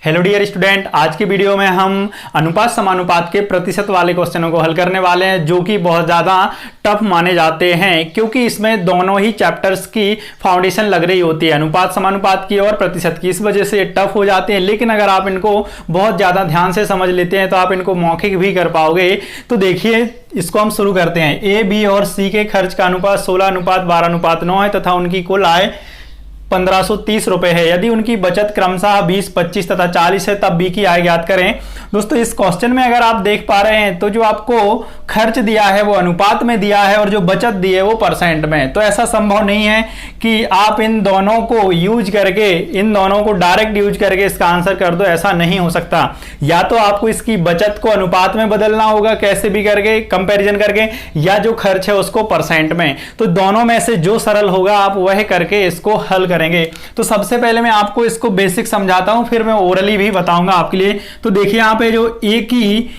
Hello dear student, आज की video में हम अनुपात समानुपात के प्रतिशत वाले क्वेश्चनों को हल करने वाले हैं जो कि बहुत ज़्यादा टफ माने जाते हैं क्योंकि इसमें दोनों ही चैप्टर्स की फाउंडेशन लग रही होती है, अनुपात समानुपात की और प्रतिशत की। इस वजह से टफ हो जाते हैं, लेकिन अगर आप इनको बहुत ज़्यादा ध्यान से समझ लेते हैं तो आप इनको मौखिक भी कर पाओगे। तो देखिए, इसको हम शुरू करते हैं। ए, बी और सी के खर्च का अनुपात 16:12:9 है तथा उनकी कुल आय 1530 रुपए है। यदि उनकी बचत क्रमशः 20, 25 तथा 40 है तब बी की आय ज्ञात करें। दोस्तों, इस क्वेश्चन में अगर आप देख पा रहे हैं तो जो आपको खर्च दिया है वो अनुपात में दिया है और जो बचत दी है वो परसेंट में। तो ऐसा संभव नहीं है कि आप इन दोनों को यूज करके, इन दोनों को डायरेक्ट यूज करके इसका आंसर कर दो, ऐसा नहीं हो सकता। या तो आपको इसकी बचत को अनुपात में बदलना होगा कैसे भी करके, कंपैरिजन करके, या जो खर्च है उसको परसेंट में। तो दोनों में से जो सरल होगा आप वह करके इसको हल करेंगे। तो सबसे पहले मैं आपको इसको बेसिक समझाता हूं, फिर मैं ओरली भी बताऊंगा आपके लिए। तो देखिए, यहाँ पे जो ए की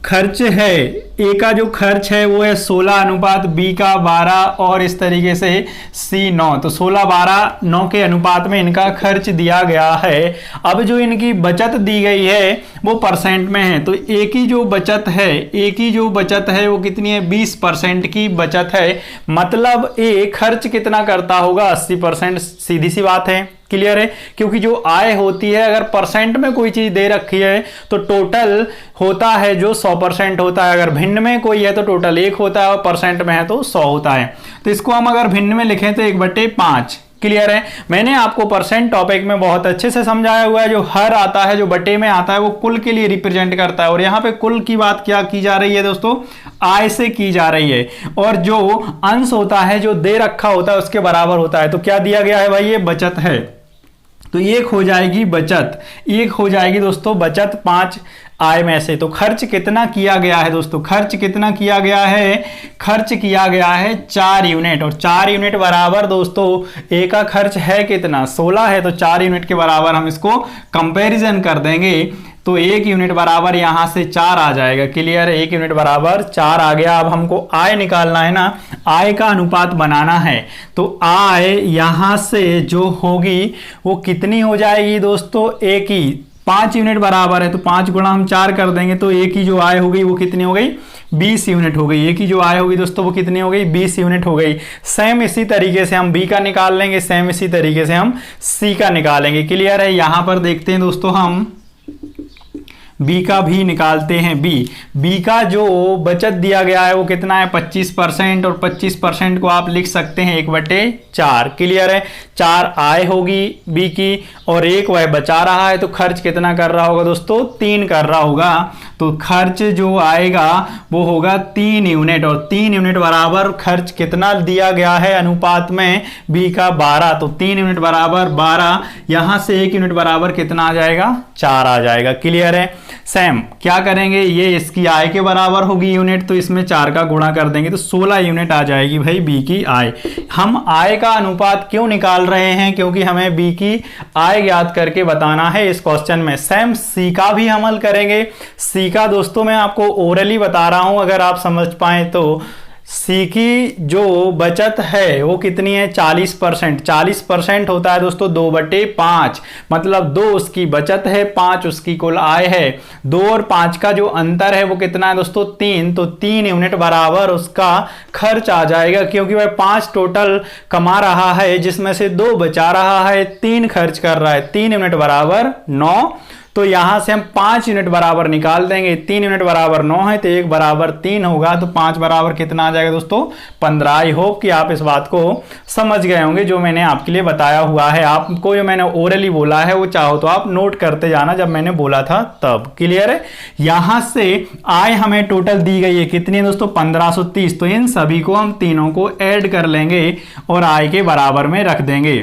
खर्च है, ए का जो खर्च है वो है 16 बी का 12 और इस तरीके से सी 9। तो 16:12:9 के अनुपात में इनका खर्च दिया गया है। अब जो इनकी बचत दी गई है वो परसेंट में है। तो ए की जो बचत है, ए की जो बचत है वो कितनी है? 20% की बचत है। मतलब ए खर्च कितना करता होगा? 80%। सीधी सी बात है, क्लियर है? क्योंकि जो आय होती है, अगर परसेंट में कोई चीज दे रखी है तो टोटल होता है जो 100% होता है। अगर भिन्न में कोई है तो टोटल 1 होता है और परसेंट में है तो 100 होता है। तो इसको हम अगर भिन्न में लिखें तो 1/5। क्लियर है? मैंने आपको परसेंट टॉपिक में बहुत अच्छे से समझाया हुआ है। जो हर आता है, जो बटे में आता है, वो कुल के लिए रिप्रेजेंट करता है। और यहाँ पे कुल की बात क्या की जा रही है दोस्तों? आय से की जा रही है। और जो अंश होता है, जो दे रखा होता है, उसके बराबर होता है। तो क्या दिया गया है भाई? ये बचत है। तो 1 हो जाएगी बचत, 1 हो जाएगी दोस्तों बचत 5 आय में से। तो खर्च कितना किया गया है दोस्तों? खर्च कितना किया गया है? खर्च किया गया है 4 यूनिट। और 4 यूनिट बराबर दोस्तों ए का खर्च है कितना? 16 है। तो 4 यूनिट के बराबर हम इसको कंपैरिजन कर देंगे तो 1 यूनिट बराबर यहां से 4 आ जाएगा। क्लियर है? 1 यूनिट बराबर 4 आ गया। अब हमको आय निकालना है ना, आय का अनुपात बनाना है। तो आय यहां से जो होगी वो कितनी हो जाएगी दोस्तों? ए की 5 यूनिट बराबर है तो 5 गुणा हम 4 कर देंगे तो ए की जो आय हो गई वो कितनी हो गई? 20 यूनिट हो गई। ए की जो आय होगी दोस्तों वो कितनी हो गई? 20 यूनिट हो गई। सेम इसी तरीके से हम बी का निकाल लेंगे, सेम इसी तरीके से हम सी का निकालेंगे। क्लियर है? यहां पर देखते हैं दोस्तों, हम बी का भी निकालते हैं। बी का जो बचत दिया गया है वो कितना है? 25%। और 25% को आप लिख सकते हैं 1/4। क्लियर है? 4 आय होगी बी की और 1 वह बचा रहा है। तो खर्च कितना कर रहा होगा दोस्तों? 3 कर रहा होगा। तो खर्च जो आएगा वो होगा 3 यूनिट। और 3 यूनिट बराबर खर्च कितना दिया गया है अनुपात में? बी का 12। तो 3 यूनिट बराबर 12। यहां से 1 यूनिट बराबर कितना आ जाएगा? 4 आ जाएगा। क्लियर है? सेम क्या करेंगे, ये इसकी आय के बराबर होगी यूनिट, तो इसमें 4 का गुणा कर देंगे तो 16 यूनिट आ जाएगी भाई बी की आय। हम आय का अनुपात क्यों निकाल रहे हैं? क्योंकि हमें बी की आय ज्ञात करके बताना है इस क्वेश्चन में। सेम सी का भी हम हल करेंगे। सी का दोस्तों मैं आपको ओरली बता रहा हूं, अगर आप समझ पाए तो। सी की जो बचत है वो कितनी है? 40%। 40% होता है दोस्तों 2/5। मतलब 2 उसकी बचत है, 5 उसकी कुल आय है। 2 और 5 का जो अंतर है वो कितना है दोस्तों? 3। तो 3 यूनिट बराबर उसका खर्च आ जाएगा क्योंकि वह 5 टोटल कमा रहा है जिसमें से 2 बचा रहा है, 3 खर्च कर रहा है। 3 यूनिट बराबर 9। तो यहां से हम 5 यूनिट बराबर निकाल देंगे। 3 यूनिट बराबर 9 है तो 1 बराबर 3 होगा। तो 5 बराबर कितना आ जाएगा दोस्तों? 15। आई होप कि आप इस बात को समझ गए होंगे जो मैंने आपके लिए बताया हुआ है। आपको जो मैंने ओरली बोला है वो चाहो तो आप नोट करते जाना जब मैंने बोला था तब। क्लियर है? यहां से आय हमें टोटल दी गई है कितनी है दोस्तों? 1530। तो इन सभी को हम तीनों को ऐड कर लेंगे और आय के बराबर में रख देंगे।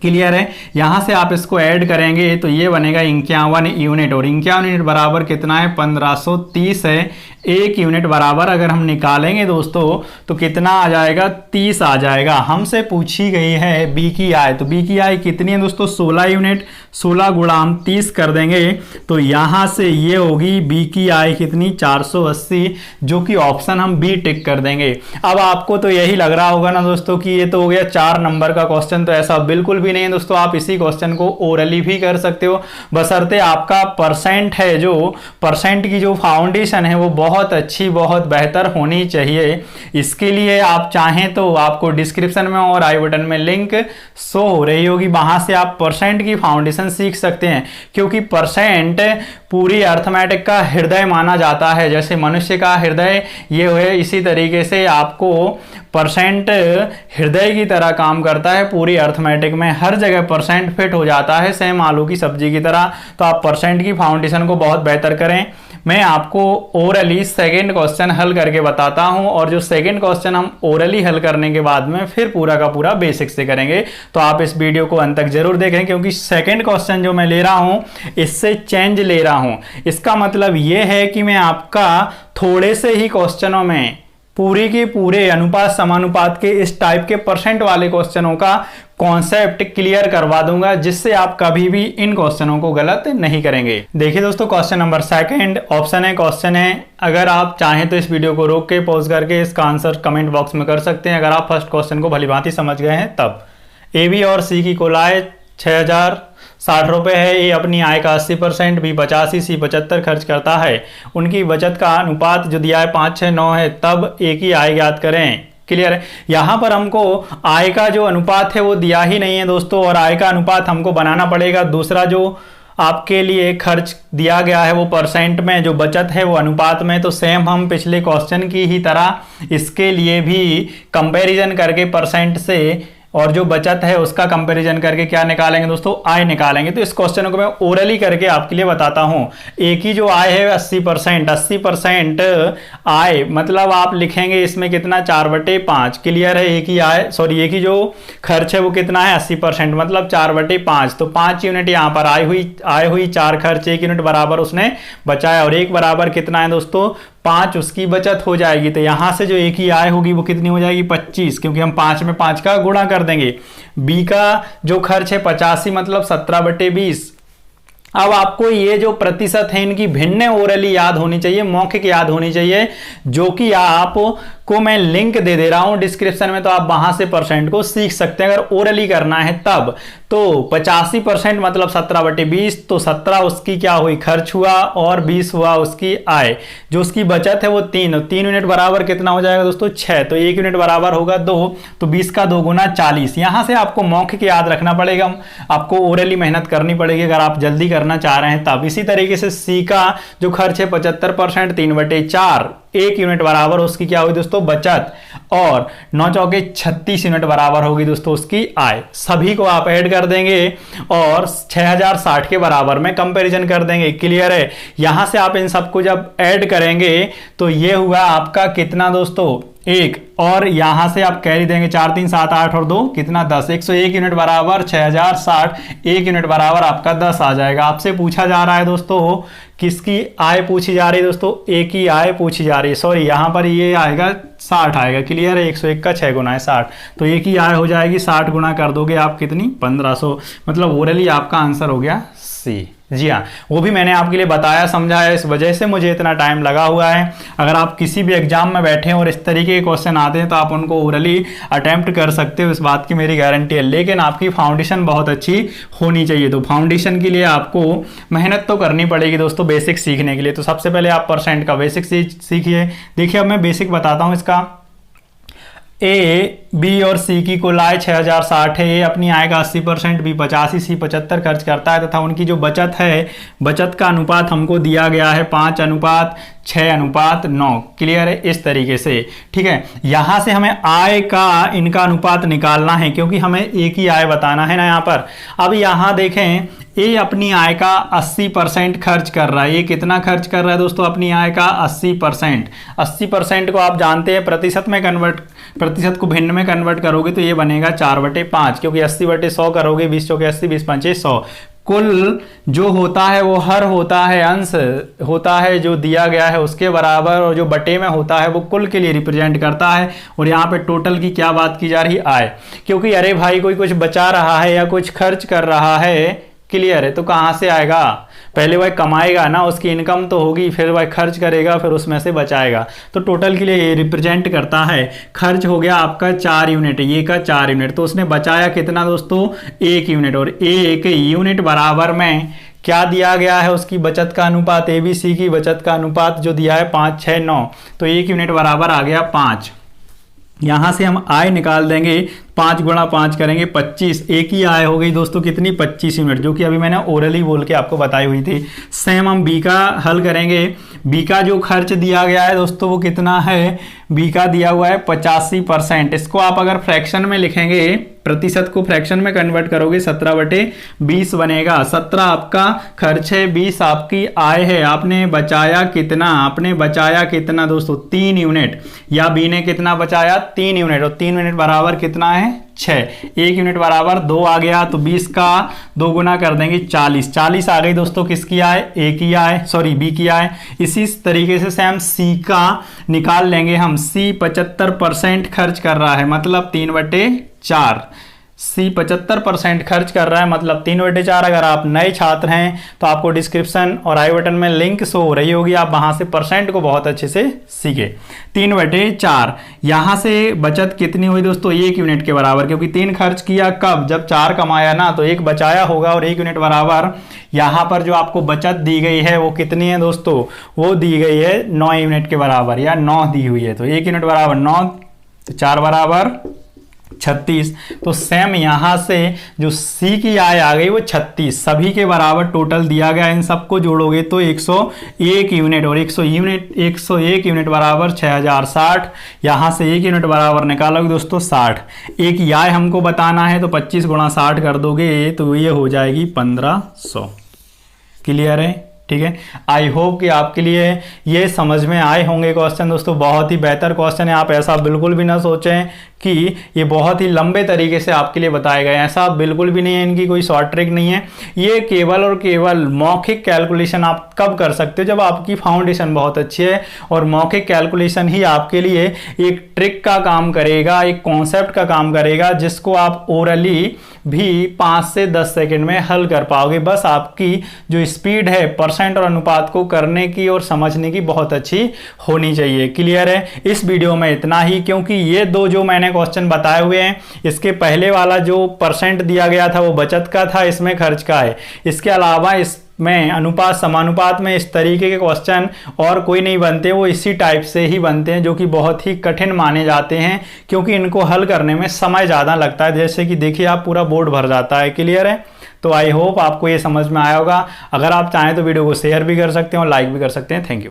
क्लियर है? यहां से आप इसको ऐड करेंगे तो ये बनेगा 51 यूनिट। और 51 यूनिट बराबर कितना है? 1530 है। 1 यूनिट बराबर अगर हम निकालेंगे दोस्तों तो कितना आ जाएगा? 30 आ जाएगा। हमसे पूछी गई है बी की आय। तो बी की आय कितनी है दोस्तों? 16 यूनिट। 16 गुणा हम 30 कर देंगे तो यहां से ये होगी बी की आय कितनी? 480, जो कि ऑप्शन हम बी टिक कर देंगे। अब आपको तो यही लग रहा होगा ना दोस्तों कि ये तो हो गया 4 नंबर का क्वेश्चन। तो ऐसा बिल्कुल भी नहीं है दोस्तों, आप इसी क्वेश्चन को ओरली भी कर सकते हो, बशर्ते आपका परसेंट है, जो परसेंट की जो फाउंडेशन है वो बहुत अच्छी, बहुत बेहतर होनी चाहिए। इसके लिए आप चाहें तो आपको डिस्क्रिप्शन में और आई बटन में लिंक शो हो रही होगी, वहां से आप परसेंट की फाउंडेशन सीख सकते हैं, क्योंकि परसेंट पूरी अर्थमेटिक का हृदय माना जाता है। जैसे मनुष्य का हृदय ये है, इसी तरीके से आपको परसेंट हृदय की तरह काम करता है पूरी अर्थमेटिक में, हर जगह परसेंट फिट हो जाता है, सेम आलू की सब्जी की तरह। तो आप परसेंट की फाउंडेशन को बहुत बेहतर करें। मैं आपको ओरली सेकंड क्वेश्चन हल करके बताता हूं, और जो सेकंड क्वेश्चन हम ओरली हल करने के बाद में फिर पूरा का पूरा बेसिक से करेंगे। तो आप इस वीडियो को अंत तक जरूर देखें, क्योंकि सेकंड क्वेश्चन जो मैं ले रहा हूं इससे चेंज ले रहा हूं। इसका मतलब यह है कि मैं आपका थोड़े से ही क्वेश्चनों में पूरे के पूरे अनुपात समानुपात के इस टाइप के परसेंट वाले क्वेश्चनों का कॉन्सेप्ट क्लियर करवा दूंगा, जिससे आप कभी भी इन क्वेश्चनों को गलत नहीं करेंगे। देखिए दोस्तों, क्वेश्चन नंबर सेकंड ऑप्शन है, क्वेश्चन है, अगर आप चाहें तो इस वीडियो को रोक के पॉज करके इसका आंसर कमेंट बॉक्स में कर सकते हैं, अगर आप फर्स्ट क्वेश्चन को भलीभांति समझ गए हैं तब। ए, बी और सी की कुल आय 6060 रुपए है। ए अपनी आय का 80%, बी 85, सी 75 खर्च करता है। उनकी बचत का अनुपात जो दिया है 5, 6, 9 है, तब ए की आय ज्ञात करें। क्लियर है। यहां पर हमको आय का जो अनुपात है वो दिया ही नहीं है दोस्तों, और आय का अनुपात हमको बनाना पड़ेगा। दूसरा जो आपके लिए खर्च दिया गया है वो परसेंट में, जो बचत है वो अनुपात में। तो सेम हम पिछले क्वेश्चन की ही तरह इसके लिए भी कंपैरिजन करके परसेंट से और जो बचत है उसका कंपैरिजन करके क्या निकालेंगे दोस्तों, आय निकालेंगे। तो इस क्वेश्चन को मैं ओरली करके आपके लिए बताता हूं। ए की जो आय है 80%, 80% आय मतलब आप लिखेंगे इसमें कितना, 4/5। क्लियर है। ए की आय सॉरी ए की जो खर्च है वो कितना है 80%, मतलब 4/5। तो 5 यूनिट यहाँ पर आय हुई, 4 खर्च, 1 यूनिट बराबर उसने बचाया, और 1 बराबर कितना है दोस्तों, 5 उसकी बचत हो जाएगी। तो यहां से जो ए की आय होगी वो कितनी हो जाएगी, 25, क्योंकि हम 5 में 5 का गुणा कर देंगे। बी का जो खर्च है 85, मतलब 17/20। अब आपको ये जो प्रतिशत है इनकी भिन्न ओरली याद होनी चाहिए, मौखिक याद होनी चाहिए, जो कि आपको मैं लिंक दे दे रहा हूं डिस्क्रिप्शन में, तो आप वहां से परसेंट को सीख सकते हैं अगर ओरली करना है तब। तो 85% मतलब 17/20, तो 17 उसकी क्या हुई, खर्च हुआ, और 20 हुआ उसकी आय। जो उसकी बचत है वो 3 यूनिट बराबर कितना हो जाएगा दोस्तों, 6। तो 1 यूनिट बराबर होगा 2, तो 20 का 2 गुना 40। यहां से आपको मौखिक याद रखना पड़ेगा, आपको ओरली मेहनत करनी पड़ेगी अगर आप जल्दी करना चाह रहे हैं तब। इसी तरीके से सी का जो खर्च है 75%, 3/4, 1 यूनिट बराबर उसकी क्या हुई दोस्तों, बचत, और 9 चौके 36 यूनिट बराबर होगी दोस्तों उसकी आय। सभी को आप ऐड कर देंगे और 6060 के बराबर में कंपैरिजन कर देंगे। क्लियर है। यहां से आप इन सबको जब ऐड करेंगे तो ये हुआ आपका कितना दोस्तों, 1, और यहां से आप कैरी देंगे 4, 3, 7, 8 और 2 कितना, 10। 101 यूनिट बराबर 6060, 1 यूनिट बराबर आपका 10 आ जाएगा। आपसे पूछा जा रहा है दोस्तों, किसकी आय पूछी जा रही है दोस्तों, ए की आय पूछी जा रही है। सॉरी, यहां पर ये आएगा 60 आएगा। क्लियर है। 101 का 6 गुना है 60, तो ए की आय हो जाएगी 60 गुना कर दोगे आप कितनी, 1500। मतलब ओरली आपका आंसर हो गया सी। जी हाँ, वो भी मैंने आपके लिए बताया समझाया, इस वजह से मुझे इतना टाइम लगा हुआ है। अगर आप किसी भी एग्जाम में बैठे हैं और इस तरीके के क्वेश्चन आते हैं तो आप उनको ओरली अटेम्प्ट कर सकते हो, इस बात की मेरी गारंटी है। लेकिन आपकी फाउंडेशन बहुत अच्छी होनी चाहिए। तो फाउंडेशन के लिए आपको मेहनत तो करनी पड़ेगी दोस्तों बेसिक सीखने के लिए। तो सबसे पहले आप परसेंट का बेसिक सीखिए। देखिए अब मैं बेसिक बताता हूँ इसका। ए, बी और सी की कुल आय 6060 है। ए अपनी आय का 80%, बी 85, सी 75 खर्च करता है, तथा उनकी जो बचत है, बचत का अनुपात हमको दिया गया है 5:6:9। क्लियर है। इस तरीके से ठीक है। यहां से हमें आय का इनका अनुपात निकालना है, क्योंकि हमें ए की आय बताना है ना यहां पर। अब यहां देखें, ए अपनी आय का 80% खर्च कर रहा है। ये कितना खर्च कर रहा है दोस्तों, अपनी आय का 80%। 80% को आप जानते हैं प्रतिशत में कन्वर्ट, प्रतिशत को भिन्न में कन्वर्ट करोगे तो ये बनेगा 4/5, क्योंकि 80/100 करोगे, 20 चौके 80, 20 पंचे 100। कुल जो होता है वो हर होता है, अंश होता है जो दिया गया है उसके बराबर, और जो बटे में होता है वो कुल के लिए रिप्रेजेंट करता है। और यहाँ पे टोटल की क्या बात की जा रही है, आय। क्योंकि अरे भाई कोई कुछ बचा रहा है या कुछ खर्च कर रहा है, क्लियर है, तो कहां से आएगा, पहले वह कमाएगा ना, उसकी इनकम तो होगी, फिर वह खर्च करेगा, फिर उसमें से बचाएगा। तो टोटल के लिए ये रिप्रेजेंट करता है, खर्च हो गया आपका 4 यूनिट, ये का 4 यूनिट, तो उसने बचाया कितना दोस्तों 1 यूनिट, और 1 यूनिट बराबर में क्या दिया गया है, उसकी बचत का अनुपात, ABC की बचत का अनुपात जो दिया है 5, 6, 9, तो 1 यूनिट बराबर आ गया 5। यहां से हम आय निकाल देंगे, 5 गुणा 5 करेंगे 25, एक ही आय हो गई दोस्तों कितनी 25 यूनिट, जो कि अभी मैंने ओरली बोल के आपको बताई हुई थी। सेम हम बी का हल करेंगे, बी का जो खर्च दिया गया है दोस्तों वो कितना है, बी का दिया हुआ है 85%। इसको आप अगर फ्रैक्शन में लिखेंगे, प्रतिशत को फ्रैक्शन में कन्वर्ट करोगे 17/20 बनेगा। 17 आपका खर्च है, 20 आपकी आय है। आपने बचाया कितना, आपने बचाया कितना दोस्तों 3 यूनिट, या बी ने कितना बचाया 3 यूनिट, और 3 यूनिट बराबर कितना है 6, 1 यूनिट बराबर 2 आ गया, तो 20 का 2 गुना कर देंगे 40, 40 आ गई दोस्तों किसकी आय, ए की आय, सॉरी बी की आय। इसी तरीके से हम सी का निकाल लेंगे, हम सी 75% खर्च कर रहा है, मतलब 3/4, सी 75% खर्च कर रहा है, मतलब 3/4। अगर आप नए छात्र हैं तो आपको डिस्क्रिप्शन और आई बटन में लिंक शो हो रही होगी, आप वहां से परसेंट को बहुत अच्छे से सीखे। 3/4, यहां से बचत कितनी हुई दोस्तों 1 यूनिट के बराबर, क्योंकि 3 खर्च किया कब, जब 4 कमाया ना, तो 1 बचाया होगा, और 1 यूनिट बराबर यहां पर जो आपको बचत दी गई है वो कितनी है दोस्तों, वो दी गई है 9 यूनिट के बराबर, या 9 दी हुई है, तो 1 यूनिट बराबर 9, तो 4 बराबर 36। तो सेम यहां से जो सी की आय आ गई वो 36, सभी के बराबर टोटल दिया गया, इन सबको जोड़ोगे तो 101 यूनिट, और 101 यूनिट बराबर 6060। यहां से 1 यूनिट बराबर निकालोगे दोस्तों 60, एक ही आय हमको बताना है, तो 25 गुणा 60 कर दोगे तो ये हो जाएगी 1500। क्लियर है, ठीक है। आई होप कि आपके लिए ये समझ में आए होंगे क्वेश्चन दोस्तों, बहुत ही बेहतर क्वेश्चन है। आप ऐसा बिल्कुल भी ना सोचें कि ये बहुत ही लंबे तरीके से आपके लिए बताए गए, ऐसा बिल्कुल भी नहीं है, इनकी कोई शॉर्ट ट्रिक नहीं है। ये केवल और केवल मौखिक कैलकुलेशन आप कब कर सकते हो, जब आपकी फाउंडेशन बहुत अच्छी है, और मौखिक कैलकुलेशन ही आपके लिए एक ट्रिक का काम करेगा, एक कॉन्सेप्ट का काम करेगा, जिसको आप ओरली भी 5 से 10 सेकंड में हल कर पाओगे। बस आपकी जो स्पीड है परसेंट और अनुपात को करने की और समझने की बहुत अच्छी होनी चाहिए। क्लियर है, इस वीडियो में इतना ही, क्योंकि ये दो जो मैंने क्वेश्चन बताए हुए हैं, इसके पहले वाला जो परसेंट दिया गया था वो बचत का था, इसमें खर्च का है। इसके अलावा इसमें अनुपात समानुपात में इस तरीके के क्वेश्चन और कोई नहीं बनते, वो इसी टाइप से ही बनते हैं, जो कि बहुत ही कठिन माने जाते हैं, क्योंकि इनको हल करने में समय ज़्यादा लगता है। जैसे कि देखिए आप पूरा बोर्ड भर जाता है। क्लियर है, तो आई होप आपको ये समझ में आया होगा। अगर आप चाहें तो वीडियो को शेयर भी कर सकते हैं और लाइक भी कर सकते हैं। Thank you.